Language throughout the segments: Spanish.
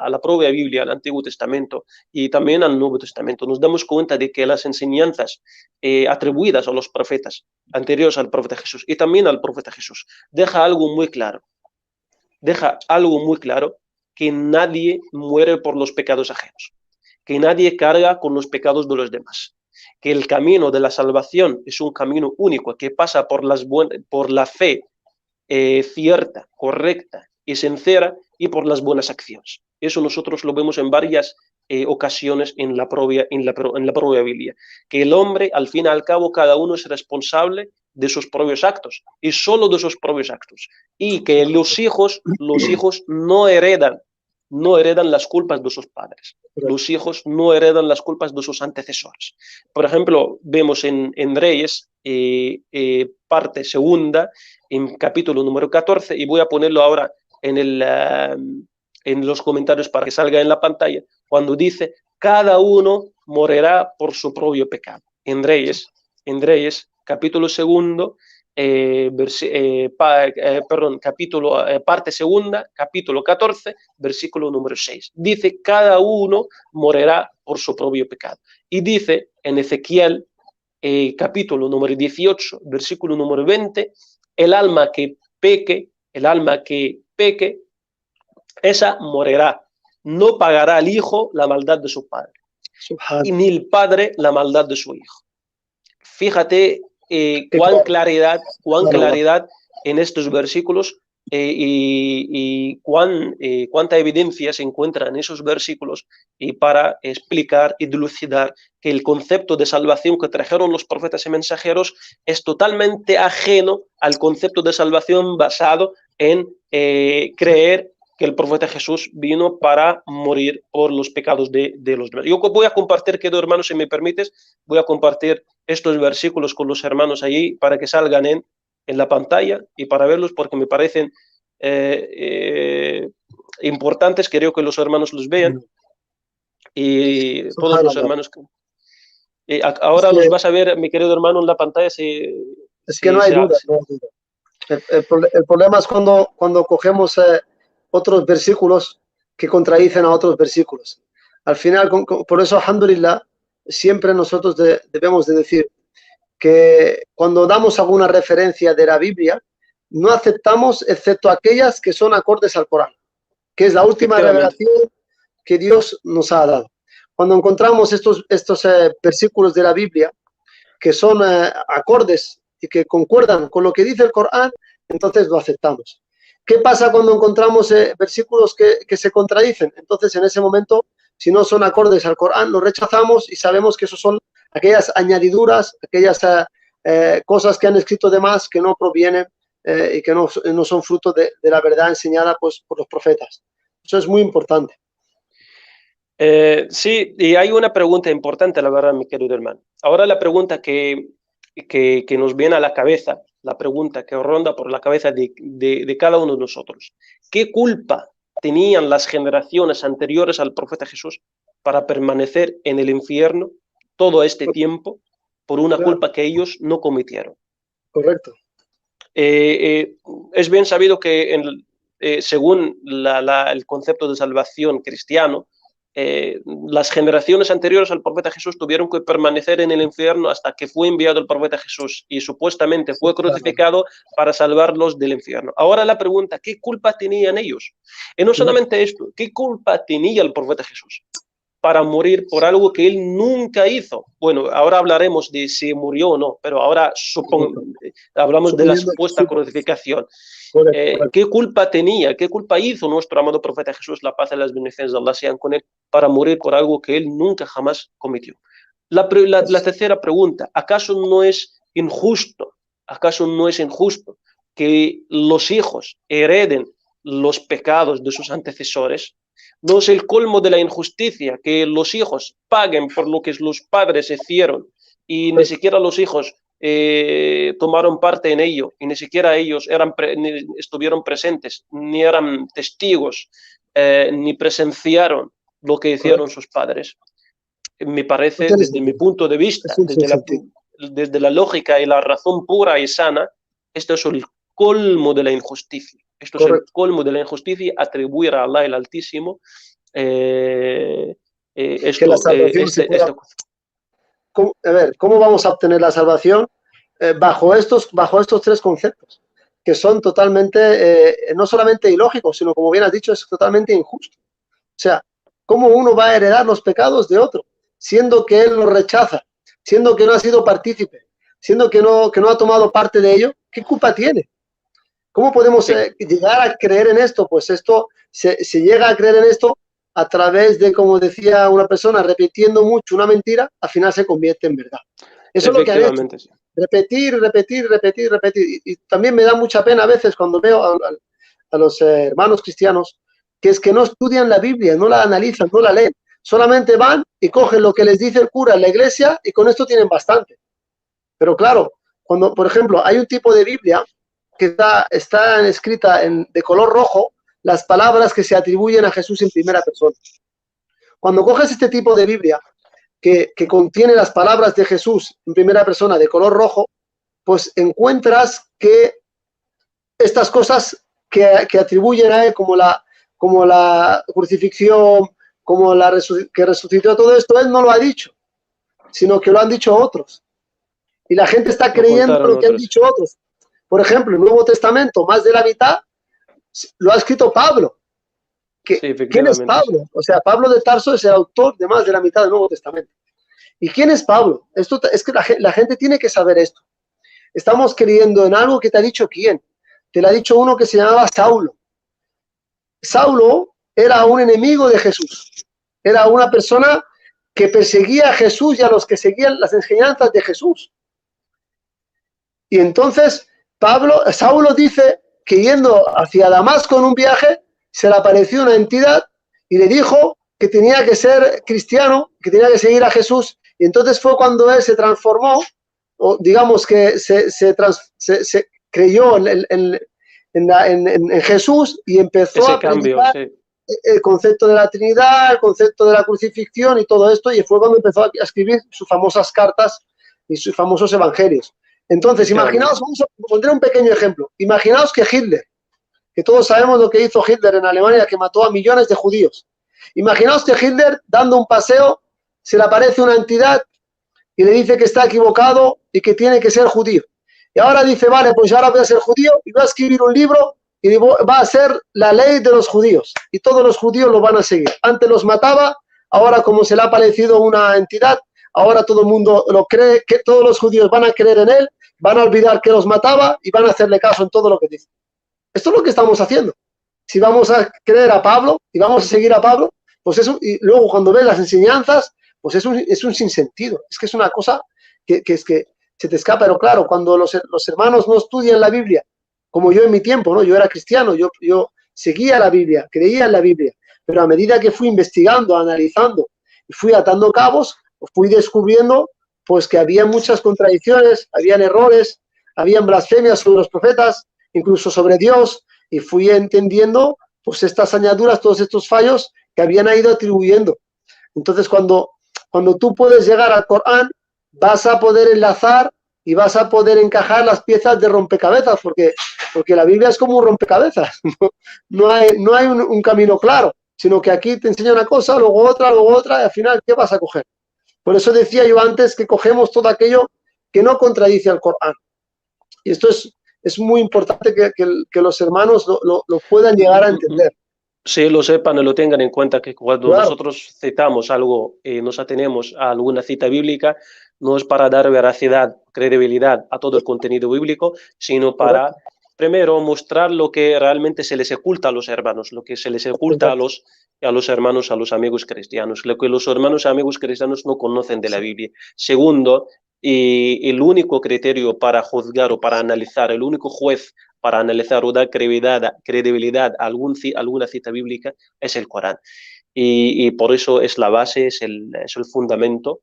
a la propia Biblia, al Antiguo Testamento y también al Nuevo Testamento, nos damos cuenta de que las enseñanzas atribuidas a los profetas anteriores al profeta Jesús y también al profeta Jesús deja algo muy claro. Que nadie muere por los pecados ajenos, que nadie carga con los pecados de los demás, que el camino de la salvación es un camino único que pasa por la fe cierta, correcta y sincera y por las buenas acciones. Eso nosotros lo vemos en varias ocasiones en la propia Biblia, que el hombre, al fin y al cabo, cada uno es responsable de sus propios actos y solo de sus propios actos, y que los hijos no heredan las culpas de sus padres. Los hijos no heredan las culpas de sus antecesores. Por ejemplo, vemos en Reyes, parte segunda, en capítulo número 14, y voy a ponerlo ahora en los comentarios para que salga en la pantalla, cuando dice, cada uno morirá por su propio pecado. En Reyes, capítulo segundo, parte segunda, capítulo 14, versículo número 6. Dice, cada uno morirá por su propio pecado. Y dice en Ezequiel, capítulo número 18, versículo número 20, el alma que peque, esa morirá. No pagará al hijo la maldad de su padre, y ni el padre la maldad de su hijo. Fíjate cuán claridad en estos versículos y cuánta evidencia se encuentra en esos versículos y para explicar y dilucidar que el concepto de salvación que trajeron los profetas y mensajeros es totalmente ajeno al concepto de salvación basado en creer que el profeta Jesús vino para morir por los pecados de los demás. Yo voy a compartir, querido hermano, si me permites, voy a compartir estos versículos con los hermanos allí para que salgan en la pantalla y para verlos, porque me parecen importantes. Creo que los hermanos los vean y todos los hermanos. Ahora los vas a ver, mi querido hermano, en la pantalla. Es que no hay duda. El problema es cuando cogemos otros versículos que contradicen a otros versículos. Al final, por eso, alhamdulillah, siempre nosotros debemos de decir que cuando damos alguna referencia de la Biblia, no aceptamos excepto aquellas que son acordes al Corán, que es la última revelación que Dios nos ha dado. Cuando encontramos estos versículos de la Biblia que son acordes y que concuerdan con lo que dice el Corán, entonces lo aceptamos. ¿Qué pasa cuando encontramos versículos que se contradicen? Entonces, en ese momento, si no son acordes al Corán, los rechazamos y sabemos que esos son aquellas añadiduras, aquellas cosas que han escrito de más que no provienen y que no son fruto de la verdad enseñada pues, por los profetas. Eso es muy importante. Sí, y hay una pregunta importante, la verdad, mi querido hermano. Ahora la pregunta que nos viene a la cabeza, la pregunta que ronda por la cabeza de cada uno de nosotros. ¿Qué culpa tenían las generaciones anteriores al profeta Jesús para permanecer en el infierno todo este tiempo por una culpa que ellos no cometieron? Correcto. Es bien sabido que según el concepto de salvación cristiano, las generaciones anteriores al profeta Jesús tuvieron que permanecer en el infierno hasta que fue enviado el profeta Jesús y supuestamente fue crucificado para salvarlos del infierno. Ahora la pregunta, ¿qué culpa tenían ellos? Y no solamente esto, ¿qué culpa tenía el profeta Jesús para morir por algo que él nunca hizo? Bueno, ahora hablaremos de si murió o no, pero ahora hablamos de la supuesta crucificación. ¿Qué culpa tenía, qué culpa hizo nuestro amado profeta Jesús, la paz y las bendiciones de Allah sean con él, para morir por algo que él nunca jamás cometió? La tercera pregunta, ¿acaso no es injusto que los hijos hereden los pecados de sus antecesores? ¿No es el colmo de la injusticia que los hijos paguen por lo que los padres hicieron y ni siquiera los hijos tomaron parte en ello y ni siquiera ellos ni estuvieron presentes, ni eran testigos, ni presenciaron lo que hicieron sus padres? Me parece, desde mi punto de vista, desde la lógica y la razón pura y sana, esto es el colmo de la injusticia. Esto es el colmo de la injusticia, atribuir a Allah el Altísimo que la salvación se pueda... A ver, ¿cómo vamos a obtener la salvación? Bajo estos 3 conceptos, que son totalmente, no solamente ilógicos, sino, como bien has dicho, es totalmente injusto. O sea, ¿cómo uno va a heredar los pecados de otro, siendo que él los rechaza, siendo que no ha sido partícipe, siendo que no ha tomado parte de ello? ¿Qué culpa tiene? ¿Cómo podemos llegar a creer en esto? Pues esto se llega a creer en esto a través de, como decía una persona, repitiendo mucho una mentira, al final se convierte en verdad. Eso es lo que han hecho. Sí. Repetir. Y también me da mucha pena a veces cuando veo a los hermanos cristianos que es que no estudian la Biblia, no la analizan, no la leen. Solamente van y cogen lo que les dice el cura en la iglesia y con esto tienen bastante. Pero claro, cuando, por ejemplo, hay un tipo de Biblia que está escrita de color rojo, las palabras que se atribuyen a Jesús en primera persona. Cuando coges este tipo de Biblia que contiene las palabras de Jesús en primera persona de color rojo, pues encuentras que estas cosas que atribuyen a él como la crucifixión, como que resucitó, todo esto, él no lo ha dicho, sino que lo han dicho otros. Y la gente está creyendo lo que han dicho otros. Por ejemplo, el Nuevo Testamento, más de la mitad, lo ha escrito Pablo. ¿Quién es Pablo? O sea, Pablo de Tarso es el autor de más de la mitad del Nuevo Testamento. ¿Y quién es Pablo? Esto es que la gente tiene que saber esto. Estamos creyendo en algo que te ha dicho quién. Te lo ha dicho uno que se llamaba Saulo. Saulo era un enemigo de Jesús. Era una persona que perseguía a Jesús y a los que seguían las enseñanzas de Jesús. Y entonces Saulo dice que yendo hacia Damasco en un viaje, se le apareció una entidad y le dijo que tenía que ser cristiano, que tenía que seguir a Jesús. Y entonces fue cuando él se transformó, o digamos que se creyó en Jesús y empezó a predicar el concepto de la Trinidad, el concepto de la crucifixión y todo esto, y fue cuando empezó a escribir sus famosas cartas y sus famosos evangelios. Entonces, imaginaos, pondré un pequeño ejemplo. Imaginaos que Hitler, que todos sabemos lo que hizo Hitler en Alemania, que mató a millones de judíos. Imaginaos que Hitler, dando un paseo, se le aparece una entidad y le dice que está equivocado y que tiene que ser judío. Y ahora dice, vale, pues ahora voy a ser judío y voy a escribir un libro y va a ser la ley de los judíos. Y todos los judíos lo van a seguir. Antes los mataba, ahora como se le ha aparecido una entidad, ahora todo el mundo lo cree, que todos los judíos van a creer en él, van a olvidar que los mataba y van a hacerle caso en todo lo que dice. Esto es lo que estamos haciendo. Si vamos a creer a Pablo y vamos a seguir a Pablo, pues eso, y luego cuando ves las enseñanzas, pues es un sinsentido. Es que es una cosa que se te escapa. Pero claro, cuando los hermanos no estudian la Biblia, como yo en mi tiempo, ¿no? Yo era cristiano, yo seguía la Biblia, creía en la Biblia, pero a medida que fui investigando, analizando y fui atando cabos, fui descubriendo pues que había muchas contradicciones, habían errores, habían blasfemias sobre los profetas, incluso sobre Dios, y fui entendiendo pues estas añadiduras, todos estos fallos que habían ido atribuyendo. Entonces, cuando tú puedes llegar al Corán, vas a poder enlazar y vas a poder encajar las piezas de rompecabezas, porque la Biblia es como un rompecabezas. No hay un camino claro, sino que aquí te enseña una cosa, luego otra, y al final, ¿qué vas a coger? Por eso decía yo antes que cogemos todo aquello que no contradice al Corán. Y esto es muy importante que los hermanos lo puedan llegar a entender. Sí, lo sepan y lo tengan en cuenta, que cuando nosotros citamos algo, nos atenemos a alguna cita bíblica, no es para dar veracidad, credibilidad a todo el contenido bíblico, sino para, primero, mostrar lo que realmente se les oculta a los hermanos, lo que se les oculta a los hermanos, a los amigos cristianos, lo que los hermanos y amigos cristianos no conocen de la Biblia. Segundo, y el único criterio para juzgar o para analizar, el único juez para analizar o dar credibilidad a alguna cita bíblica es el Corán. Y por eso es la base, es el fundamento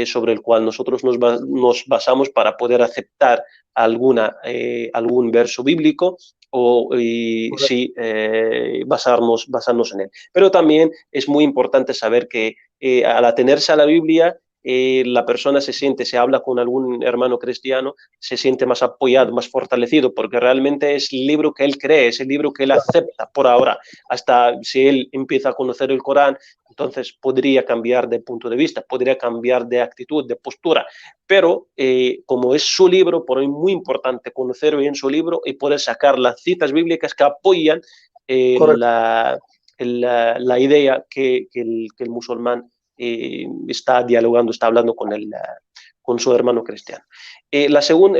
sobre el cual nosotros nos basamos para poder aceptar algún verso bíblico o sí, basarnos en él. Pero también es muy importante saber que al atenerse a la Biblia, la persona se habla con algún hermano cristiano, se siente más apoyado, más fortalecido, porque realmente es el libro que él cree, es el libro que él acepta por ahora. Hasta si él empieza a conocer el Corán, entonces podría cambiar de punto de vista, podría cambiar de actitud, de postura, pero como es su libro, por hoy es muy importante conocer bien su libro y poder sacar las citas bíblicas que apoyan la idea que el musulmán está dialogando, está hablando con su hermano cristiano. La segunda